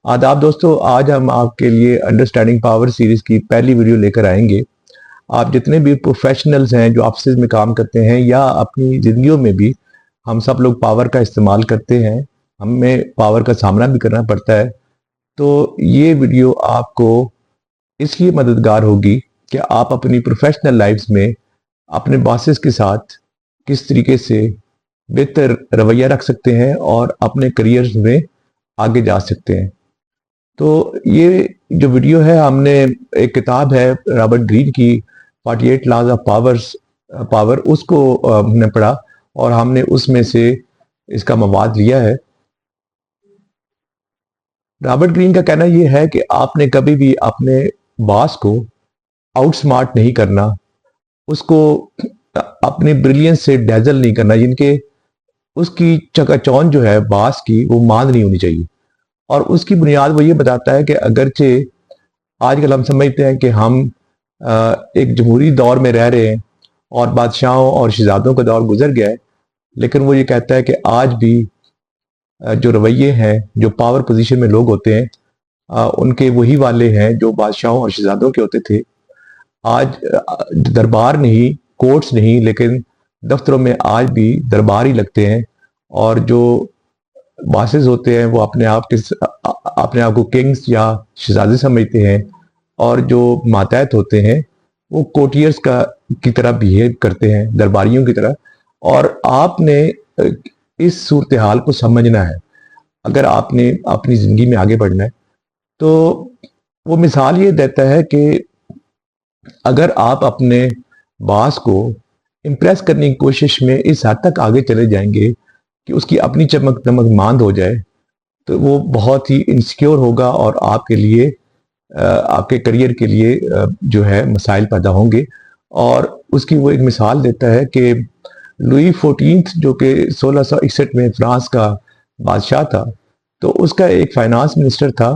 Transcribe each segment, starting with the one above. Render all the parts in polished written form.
आदाब दोस्तों, आज हम आपके लिए अंडरस्टैंडिंग पावर सीरीज की पहली वीडियो लेकर आएंगे। आप जितने भी प्रोफेशनल्स हैं जो ऑफिस में काम करते हैं या अपनी ज़िंदगियों में भी, हम सब लोग पावर का इस्तेमाल करते हैं। हमें पावर का सामना भी करना पड़ता है। तो ये वीडियो आपको इसलिए मददगार होगी कि आप अपनी प्रोफेशनल लाइफ्स में अपने बॉसेस के साथ किस तरीके से बेहतर रवैया रख सकते हैं और अपने करियर्स में आगे जा सकते हैं। तो ये जो वीडियो है, हमने एक किताब है रॉबर्ट ग्रीन की 48 लॉज ऑफ पावर, उसको हमने पढ़ा और हमने उसमें से इसका मवाद लिया है। रॉबर्ट ग्रीन का कहना यह है कि आपने कभी भी अपने बॉस को आउटस्मार्ट नहीं करना, उसको अपने ब्रिलियंस से डैजल नहीं करना, जिनके उसकी चकाचौंध जो है बॉस की वो मान नहीं होनी चाहिए। और उसकी बुनियाद वो ये बताता है कि अगरचे आजकल हम समझते हैं कि हम एक जमहूरी दौर में रह रहे हैं और बादशाहों और शहजादों का दौर गुजर गया है, लेकिन वो ये कहता है कि आज भी जो रवैये हैं, जो पावर पोजीशन में लोग होते हैं, उनके वही वाले हैं जो बादशाहों और शहजादों के होते थे। आज दरबार नहीं, कोर्ट्स नहीं, लेकिन दफ्तरों में आज भी दरबार ही लगते हैं। और जो बॉसेस होते हैं वो अपने आप को किंग्स या शहजादे समझते हैं, और जो मातहत होते हैं वो कोटियर्स की तरह बिहेव करते हैं, दरबारियों की तरह। और आपने इस सूरत हाल को समझना है अगर आपने अपनी ज़िंदगी में आगे बढ़ना है। तो वो मिसाल ये देता है कि अगर आप अपने बॉस को इम्प्रेस करने की कोशिश में इस हद तक आगे चले जाएंगे कि उसकी अपनी चमक दमक मांद हो जाए, तो वो बहुत ही इनसिक्योर होगा और आपके लिए, आपके करियर के लिए जो है मसाइल पैदा होंगे। और उसकी वो एक मिसाल देता है कि लुई 14 जो कि 1661 में फ्रांस का बादशाह था, तो उसका एक फाइनेंस मिनिस्टर था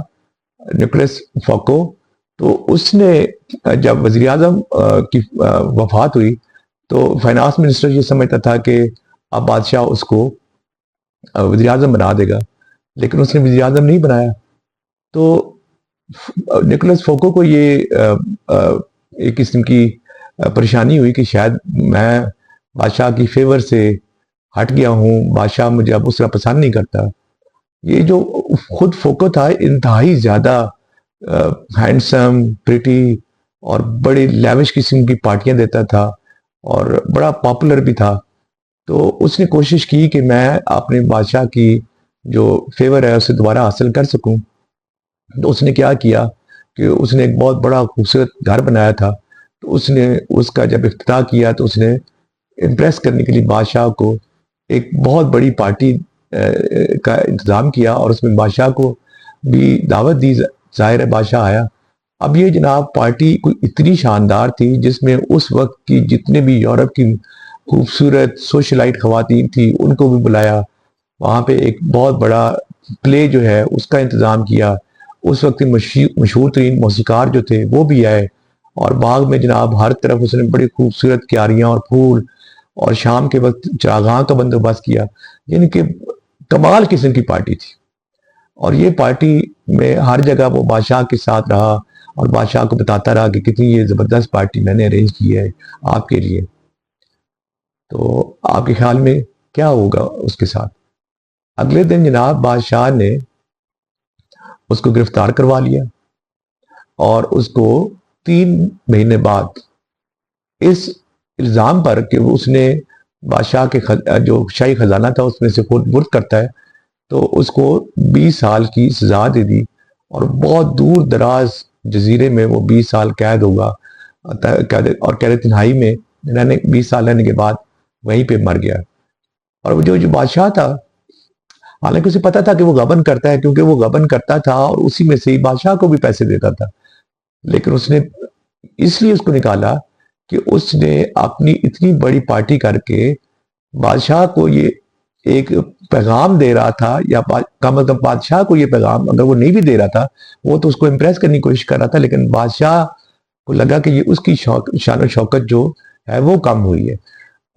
निकोलस फोको। तो उसने जब वज़ीर आज़म की वफात हुई तो फाइनेंस मिनिस्टर ये समझता था कि अब बादशाह उसको वज़ीर आज़म बना देगा, लेकिन उसने वज़ीर आज़म नहीं बनाया। तो निकोलस फोको को ये एक किस्म की परेशानी हुई कि शायद मैं बादशाह की फेवर से हट गया हूँ, बादशाह मुझे अब उस तरह पसंद नहीं करता। ये जो खुद फोको था, इंतहाई ज़्यादा हैंडसम, प्रिटी और बड़ी लेविश किस्म की पार्टियां देता था और बड़ा पॉपुलर भी था। तो उसने कोशिश की कि मैं अपने बादशाह की जो फेवर है उसे दोबारा हासिल कर सकूं। तो उसने क्या किया कि उसने एक बहुत बड़ा खूबसूरत घर बनाया था। तो उसने उसका जब इफ्तिताह किया तो उसने इम्प्रेस करने के लिए बादशाह को एक बहुत बड़ी पार्टी का इंतज़ाम किया और उसमें बादशाह को भी दावत दी। ज़ाहिर है बादशाह आया। अब ये जनाब पार्टी कोई इतनी शानदार थी जिसमें उस वक्त की जितने भी यूरोप की खूबसूरत सोशलाइट ख़वातीन थी उनको भी बुलाया। वहाँ पे एक बहुत बड़ा प्ले जो है उसका इंतज़ाम किया। उस वक्त मशहूर तरीन मौसीकार जो थे वो भी आए, और बाग में जनाब हर तरफ उसने बड़ी खूबसूरत क्यारियाँ और फूल, और शाम के वक्त चरागाह का बंदोबस्त किया। यानी कि कमाल किस्म की पार्टी थी। और ये पार्टी में हर जगह वो बादशाह के साथ रहा और बादशाह को बताता रहा कि कितनी ये ज़बरदस्त पार्टी मैंने अरेंज की है आपके लिए। तो आपके ख्याल में क्या होगा उसके साथ? अगले दिन जनाब बादशाह ने उसको गिरफ्तार करवा लिया और उसको 3 महीने बाद इस इल्ज़ाम पर कि उसने बादशाह के जो शाही खजाना था उसमें से खुद बुर्द करता है, तो उसको 20 साल की सजा दे दी। और बहुत दूर दराज जजीरे में वो 20 साल कैद होगा, और कैद तन्हाई में रहने 20 साल रहने के बाद वहीं पे मर गया। और वो जो बादशाह था, हालांकि उसे पता था कि वो गबन करता है, क्योंकि वो गबन करता था और उसी में से ही बादशाह को भी पैसे देता था, लेकिन उसने इसलिए उसको निकाला कि उसने अपनी इतनी बड़ी पार्टी करके बादशाह को ये एक पैगाम दे रहा था, या कम अज कम बादशाह को ये पैगाम अगर वो नहीं भी दे रहा था, वो तो उसको इम्प्रेस करने की कोशिश कर रहा था, लेकिन बादशाह को लगा कि ये उसकी शान शौकत जो है वो कम हुई है।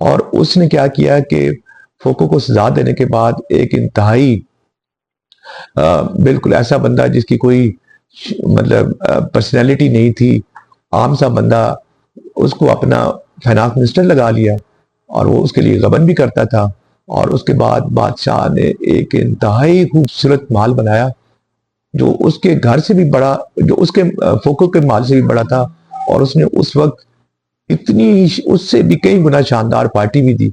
और उसने क्या किया कि फोको को सजा देने के बाद एक इंतहाई بالکل ایسا بندہ جس کی کوئی مطلب پرسنالٹی نہیں تھی، عام سا بندہ، اس کو اپنا فائنانس منسٹر لگا لیا اور وہ اس کے لیے غبن بھی کرتا تھا. اور اس کے بعد بادشاہ نے ایک انتہائی خوبصورت محل بنایا جو اس کے گھر سے بھی بڑا، جو اس کے فوکو کے محل سے بھی بڑا تھا. اور اس نے اس وقت اتنی اس سے بھی کئی گنا شاندار پارٹی بھی دی.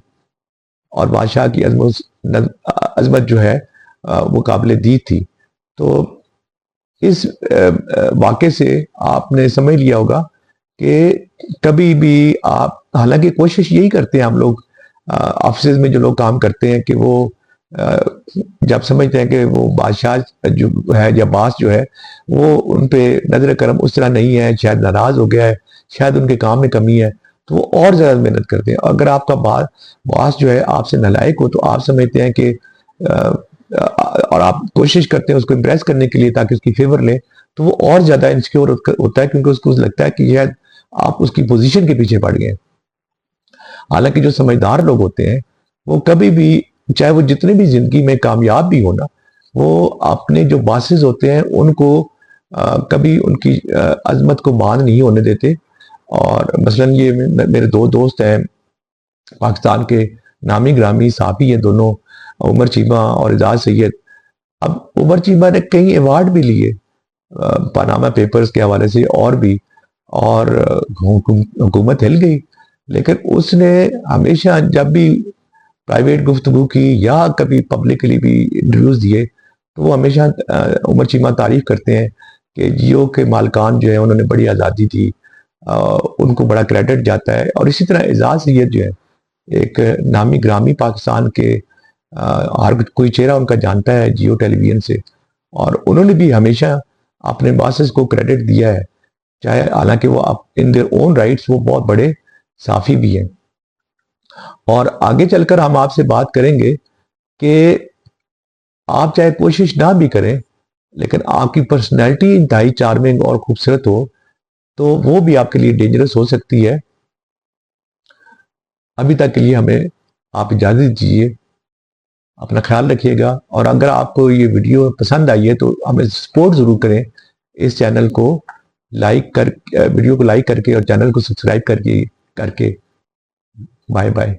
اور بادشاہ کی عظمت جو ہے وہ قابل دید تھی. تو اس واقعے سے آپ نے سمجھ لیا ہوگا کہ کبھی بھی آپ، حالانکہ کوشش یہی کرتے ہیں ہم لوگ آفسز میں جو لوگ کام کرتے ہیں کہ وہ جب سمجھتے ہیں کہ وہ بادشاہ جو ہے یا باس جو ہے وہ ان پہ نظر کرم اس طرح نہیں ہے، شاید ناراض ہو گیا ہے، شاید ان کے کام میں کمی ہے، تو وہ اور زیادہ محنت کرتے ہیں. اگر آپ کا باس جو ہے آپ سے نالائق ہو تو آپ سمجھتے ہیں کہ اور آپ کوشش کرتے ہیں اس کو امپریس کرنے کے لیے تاکہ اس کی فیور لیں، تو وہ اور زیادہ انسیکیور ہوتا ہے کیونکہ اس کو لگتا ہے کہ شاید آپ اس کی پوزیشن کے پیچھے پڑ گئے. حالانکہ جو سمجھدار لوگ ہوتے ہیں وہ کبھی بھی، چاہے وہ جتنے بھی زندگی میں کامیاب بھی ہونا، وہ اپنے جو باسز ہوتے ہیں ان کو کبھی ان کی عظمت کو مان نہیں ہونے دیتے. اور مثلا یہ میرے دو دوست ہیں پاکستان کے نامی گرامی صحافی ہیں دونوں، عمر چیمہ اور اعجاز سید. اب عمر چیمہ نے کئی ایوارڈ بھی لیے پاناما پیپرز کے حوالے سے اور بھی، اور حکومت ہل گئی، لیکن اس نے ہمیشہ جب بھی پرائیویٹ گفتگو کی یا کبھی پبلکلی بھی انٹرویوز دیے تو وہ ہمیشہ عمر چیمہ تعریف کرتے ہیں کہ جیو کے مالکان جو ہیں انہوں نے بڑی آزادی دی، ان کو بڑا کریڈٹ جاتا ہے. اور اسی طرح اعجاز سید جو ہے ایک نامی گرامی پاکستان کے، ہر کوئی چہرہ ان کا جانتا ہے جیو ٹیلی ویژن سے، اور انہوں نے بھی ہمیشہ اپنے باسز کو کریڈٹ دیا ہے، چاہے حالانکہ وہ ان دیئر اون رائٹس وہ بہت بڑے صحافی بھی ہیں. اور آگے چل کر ہم آپ سے بات کریں گے کہ آپ چاہے کوشش نہ بھی کریں لیکن آپ کی پرسنالٹی انتہائی چارمنگ اور خوبصورت ہو تو وہ بھی آپ کے لیے ڈینجرس ہو سکتی ہے. ابھی تک کے لیے ہمیں آپ اجازت دیجیے، اپنا خیال رکھیے گا. اور اگر آپ کو یہ ویڈیو پسند آئی ہے تو ہمیں سپورٹ ضرور کریں، اس چینل کو ویڈیو کو لائک کر کے اور چینل کو سبسکرائب کر کے. Bye bye.